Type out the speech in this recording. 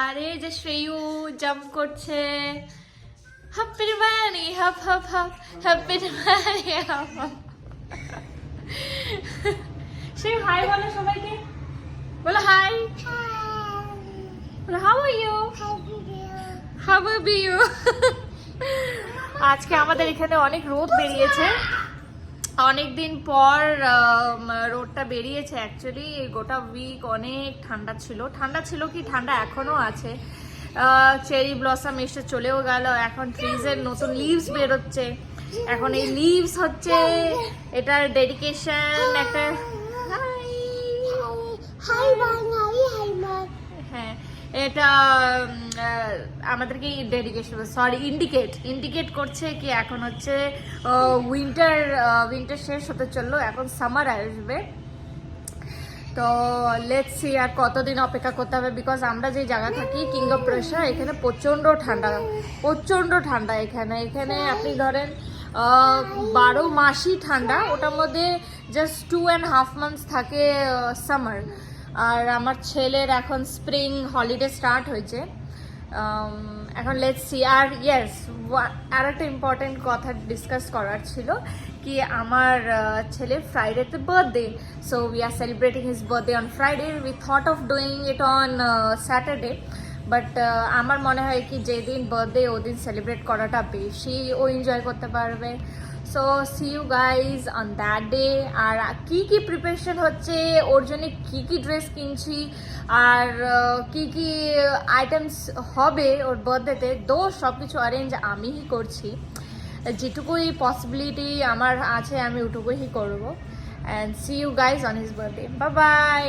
আর এই যে শ্রেয়ু জাম্প করছে হ্যাপি বানি হাপ হাপ হাপ হ্যাপি বানি হাপ হাপ শ্রেয়ু হাই বলো সবাইকে বলো হাই বলো how are you how are you আজকে আমাদের এখানে অনেক রোদ বেরিয়েছে অনেকদিন পর রোদটা বেরিয়েছে অ্যাকচুয়ালি গোটা উইক অনেক ঠান্ডা ছিল কি ঠান্ডা এখনো আছে চেরি ব্লসম এসে চলেও গেল এখন ট্রিজের নতুন লিভস বেরোচ্ছে এখন এই লিভস হচ্ছে এটার ডেডিকেশন একটা হ্যাঁ এটা আমাদেরকে ডেডিকেশন ইন্ডিকেট করছে কি এখন হচ্ছে উইন্টার শেষ হতে চললো এখন সামার আসবে তো লেটস সি আর কতদিন অপেক্ষা করতে হবে বিকজ আমরা যে জায়গা থাকি কিং অফ প্রেশার এখানে প্রচণ্ড ঠান্ডা এখানে আপনি ধরেন 12 মাসই ঠান্ডা ওটার মধ্যে জাস্ট 2.5 months থাকে সামার আর আমার ছেলের এখন স্প্রিং হলিডে স্টার্ট হয়েছে এখন লেটস সি আর ইয়েস আর একটা ইম্পর্টেন্ট কথা ডিসকাস করার ছিল কি আমার ছেলের ফ্রাইডেতে birthday so we are celebrating his birthday on Friday we thought of doing it on Saturday but আমার মনে হয় কি যেদিন বার্থডে ওদিন সেলিব্রেট করাটা বেশি ও এনজয় করতে পারবে so see you guys on that day আর কি প্রিপারেশন হচ্ছে ওর জন্য কি ড্রেস কিনছি আর কি আইটেমস হবে ওর বার্থডেতে সব কিছু অ্যারেঞ্জ আমিই করছি যেটুকুই পসিবিলিটি আমার আছে আমি ওটুকুই করবো and see you guys on his birthday bye by